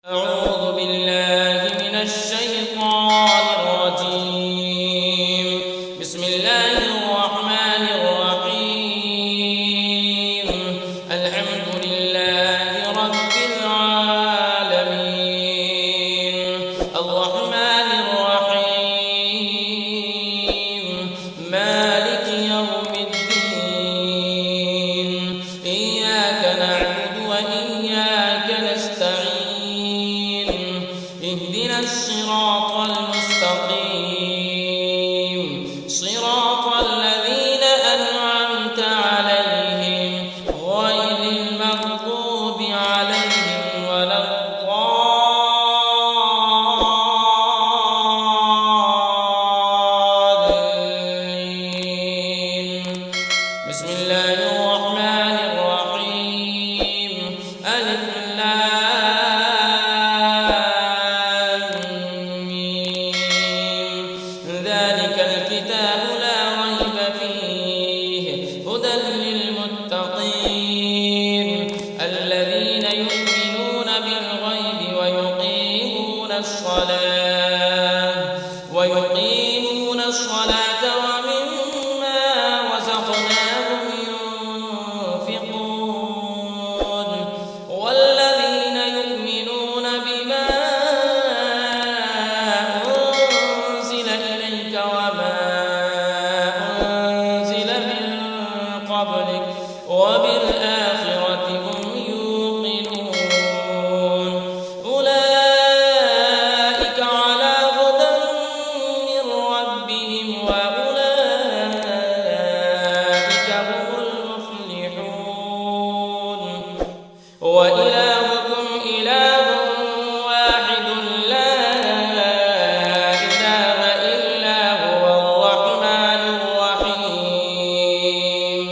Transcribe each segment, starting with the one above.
أعوذ بالله من الشيطان الرجيم. بسم الله الرحمن الرحيم. الحمد لله رب العالمين الرحمن الرحيم مالك يوم الدين إياك نعبد وإياك نستعين اهدنا الصراط المستقيم صراط الذين أنعمت عليهم غير المغضوب عليهم ولا الضالين. بسم الله الرحمن الرحيم ألف ذلك الكتاب لا ريب فيه هدى للمتقين الذين يؤمنون بالغيب ويقيمون الصلاة ومما رزقناهم ينفقون والذين يؤمنون بما أنزل إليك وما أنزل من قبلك وبالآخرة هم يوقنون أولئك على هدى من ربهم وأولئك هم المفلحون. وإلهكم إله واحد لا إله إلا هو الرحمن الرحيم.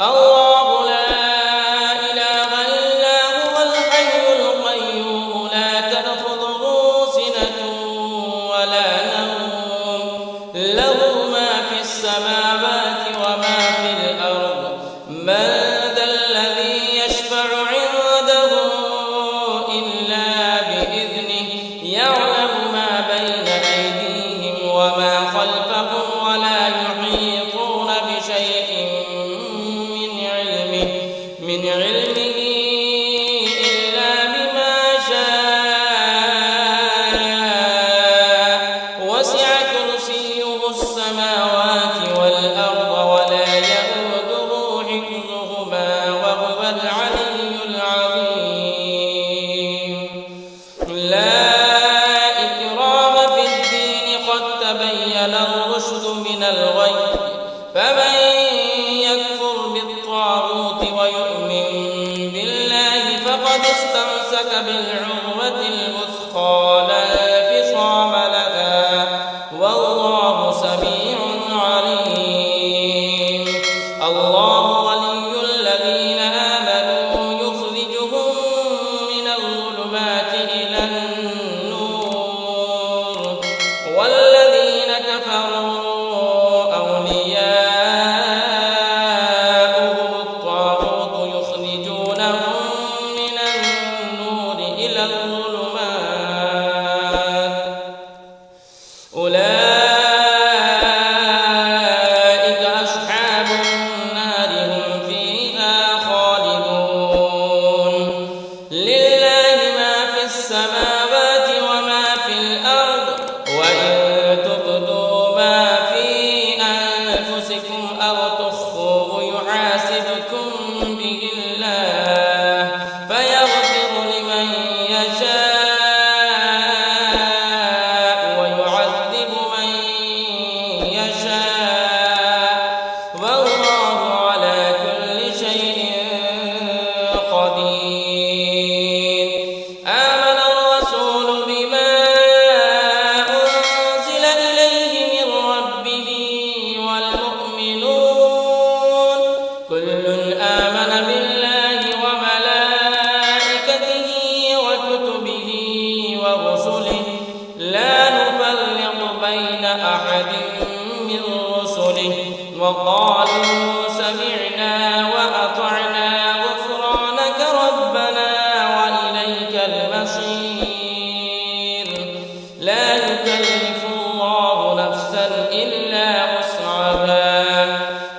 الله لا إله إلا هو الحي القيوم لا تأخذه سنة ولا نوم له ما في السماوات وما في الأرض من ذا الذي يشفع عنده إلا بإذنه يعلم ما بين أيديهم وما خلفهم ولا يحيطون بشيء من علمه إلا بما شاء وسع كرسيه السماوات والأرض ولا يئوده حفظهما وهو العلي العظيم. لا إكراه في الدين قد تبين الرشد من الغي فمن يكفر بالطاغوت ويؤمن بالله فقد استمسك بالعروة الوثقى لا انفصام لها والله سميع عليم. الله ولي الذين آمنوا يخرجهم من الظلمات إلى النور والذين كفروا أولياؤهم الطاغوت يخرجونهم من النور إلى الظلمات أولئك أصحاب النار هم فيها خالدون. لله ما في السماوات وما في الأرض وإن تبدوا ما في أنفسكم أو تخفوه يحاسبكم به الله فيغفر لمن يشاء ويعذب من يشاء والله على كل شيء قدير. آمن الرسول بما أنزل إليه من ربه والمؤمنون كل آمن بالله وملائكته وكتبه ورسله لا نفرق بين أحد من رسله وقالوا سمعنا وأطعنا غفرانك ربنا وإليك المصير. بصير لا يكلف الله نفسا إلا وسعها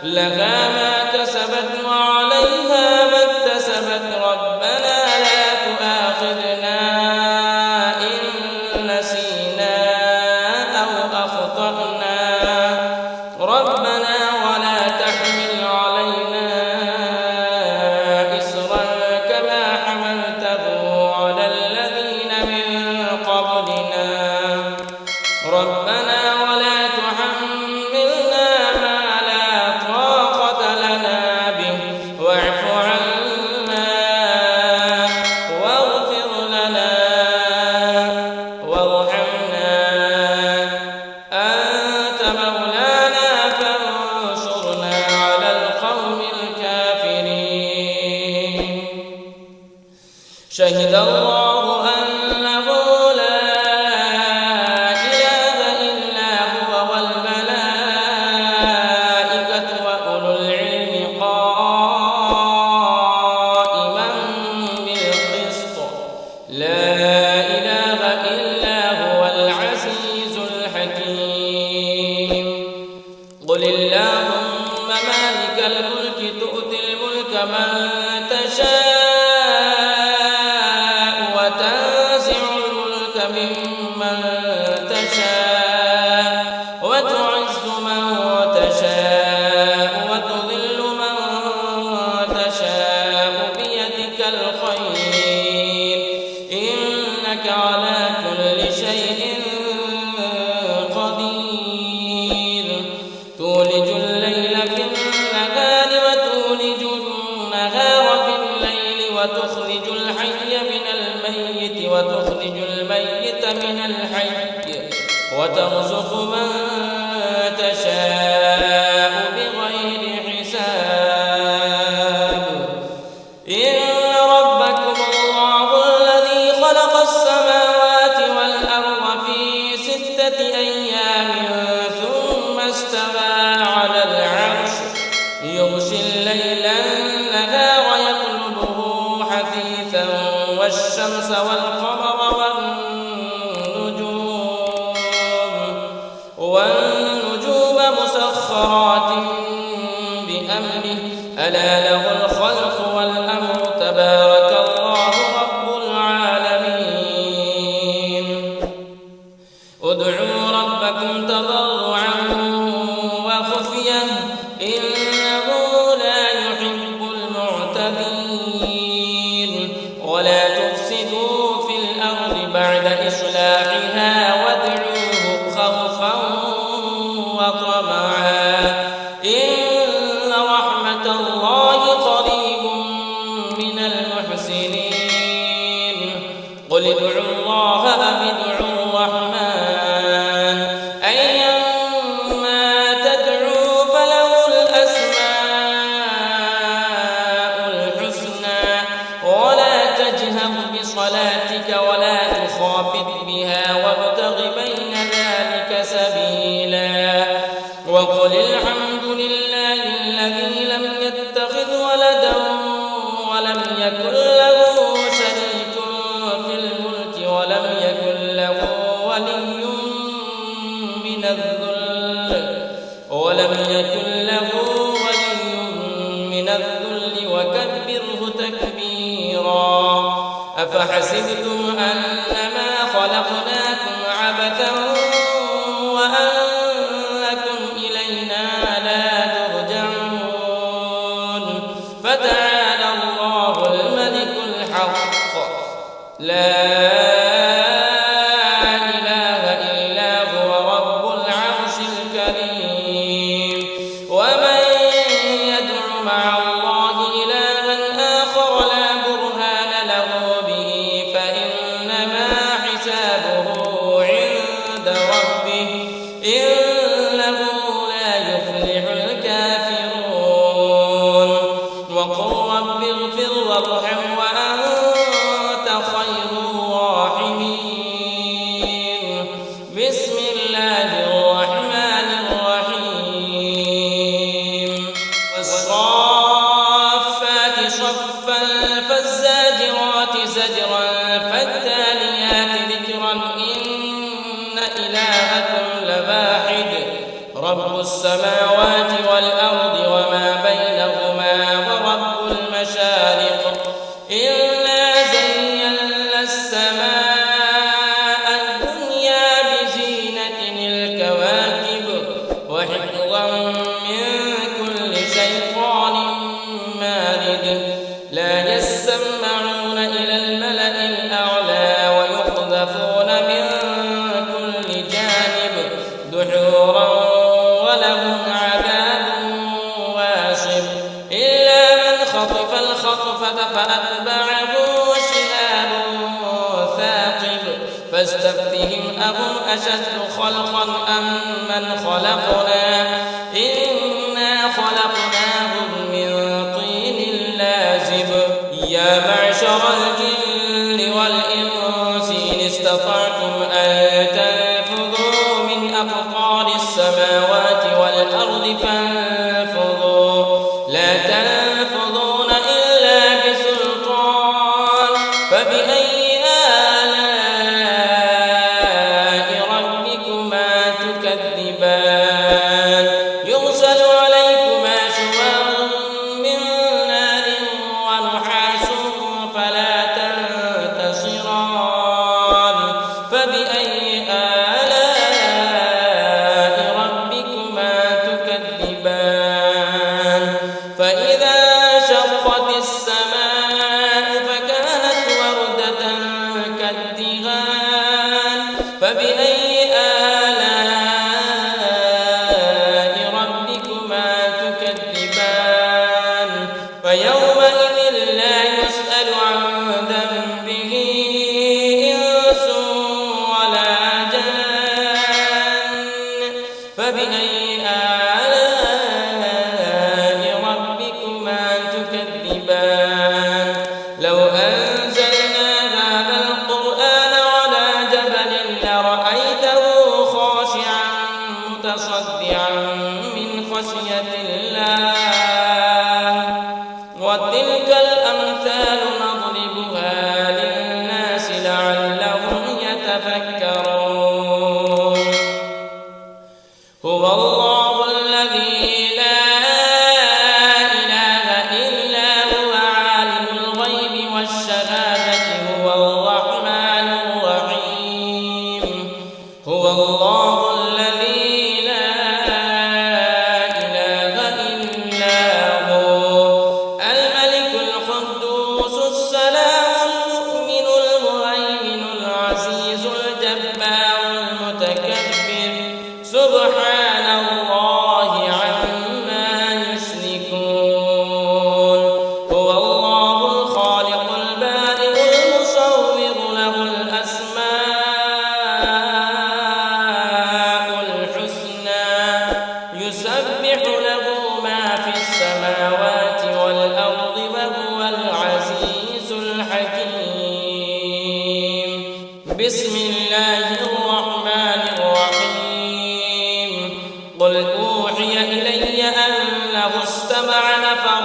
لها ما كسبت وعليها ما اكتسبت ربنا لا تؤاخذنا إن نسينا أو أخطأنا ربنا ولا تحمل علينا إصرا كما حملته على الذين من قبلنا ربنا ولا تحملنا ما لا طاقة لنا به واعف عنا واغفر لنا وارحمنا أنت مولانا فانصرنا على القوم الكافرين شهد الله أنه لا إله إلا هو والملائكة وأولو العلم قائما بالقسط لا إله إلا هو العزيز الحكيم قل اللهم مالك الملك تؤتي الملك من تشاء وتنزع الملك ممن تشاء وتعز من تشاء وتذل من تشاء بيدك الخير إنك على كل شيء قدير تولج الليل في النهار وتولج النهار في الليل وتخرج الحي من الميت وتخرج الميت من الحي وترزق من تشاء بغير حساب إن ربكم الله الذي خلق السماوات والأرض في 6 أيام ثم استوى على العرش يغشي الليل النهار يطلبه حثيثا والشمس والقمر والنجوم مسخرات بأمره ألا له الخلق والأمر تبارك الله رب العالمين ادعوا ربكم تضرعا وخفية إنه لا يحب المعتدين ولا تفسدوا في الأرض بعد إصلاحها وادعوه خوفا وطمعا إن رحمة الله قريب من المحسنين قل ادعوا الله أم ادعوا الرحمن أيما تدعوا فله الأسماء الحسنى ولا تجهر بصلاتك ولا تخافت بها وابتغ بين ذلك سبيلا وقل الحمد لله الذي لم يتخذ ولدا ولم يكن له شريك في الملك ولم يكن له ولي من الذل وكبره تكبيرا أفحسبتم أنما خلقناكم عبثا وأنكم إلينا لا ترجعون فتعالى الله الملك الحق لا إله إلا هو رب العرش الكريم ومن يدع مع الله إلها آخر لا برهان له به فإنما حسابه عند ربه إنه لا يفلح الكافرون وقل رب اغفر وارحم وأنت خير الراحمين رب السماوات والأرض وما بينهما ورب المشارق إنا زينا السماء الدنيا بزينة الكواكب وحفظا من كل شيطان مارد لا يسمعون إلى الملأ الأعلى ويقذفون من كل جانب دحورا ولهم عذاب واصب إلا من خطف الخطفة فأتبعه شهاب ثاقب فاستفتهم أهم أشد خلقا أم من خلقنا إنا خلقناهم من طين لازب يا معشر الجن والإنس إن استطعتم أن تنفذوا من أقطار السماوات والأرض فانفذوا لا تنفذون إلا بسلطان فبأي آلاء ربكما تكذبان يرسل عليكما شواظ من نار ونحاس فلا تنتصران فبأي آلاء ربكما تكذبان فإذا شقت السماء فكانت وردة كالدهان فبأي آلاء ربكما تكذبان فيومئذ لا يسأل عن ذنبه إنس ولا جان فبأي آلاء ربكما تكذبان لو أنزلنا هذا القرآن على جبل لرأيته خاشعا متصدعا من خشية الله وتلك الأمثال نضربها للناس لعلهم يتفكرون هو الله الذي لا إله إلا هو عالم الغيب والشهادة هو الرحمن الرحيم هو الله الذي لا إله إلا هو الملك القدوس السلام المؤمن المهيمن العزيز الجبار المتكبر سبحان الله عما يشركون هو الله الخالق البارئ المصور له الأسماء الحسنى يسبح له ما في السماوات والأرض وهو العزيز الحكيم بسم الله الرحمن الرحيم قل أوحي إلي أنه استمع نفر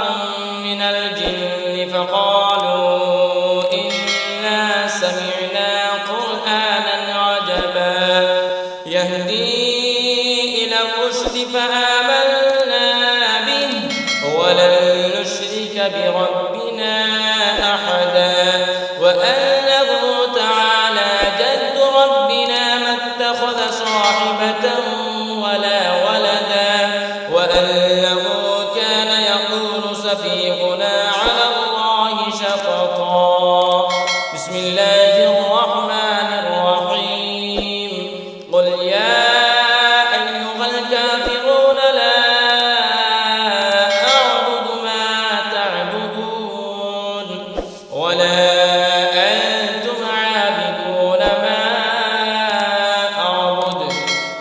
من الجن فقالوا إنا سمعنا قرآنا عجبا يهدي إلى الرشد فآمنا به ولن نشرك بربنا أحدا وأنه تعالى جد ربنا ما اتخذ صاحبة ولا ولدا وأنه كان يقول سفيهنا على الله شططا بسم الله الرحمن الرحيم قل يا أيها الكافرون لا أعبد ما تعبدون ولا أنتم عابدون ما أعبد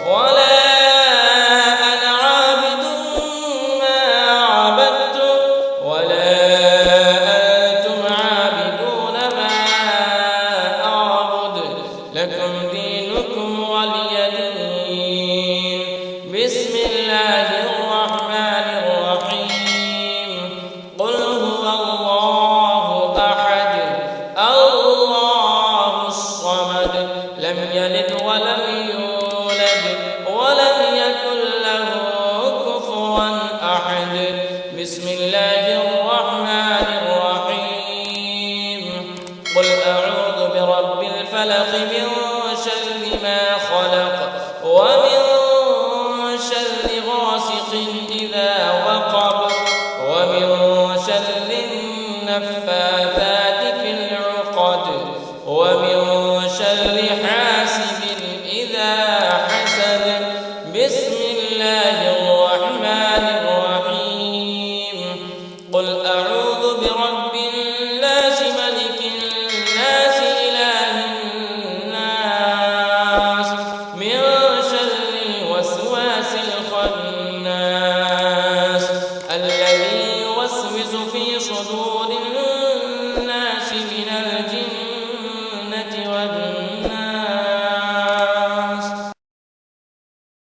ولا أنا عابد ما عبدتم ولا أنتم عابدون ما أعبد لكم دينكم ولي دين بسم الله الرحمن الرحيم قل هو الله أحد الله الصمد لم يلد ولم يولد ولم يكن له ورب الفلق من شر ما خلق ومن شر غاسق إذا وقب ومن شر النفاثات في العقد ومن شر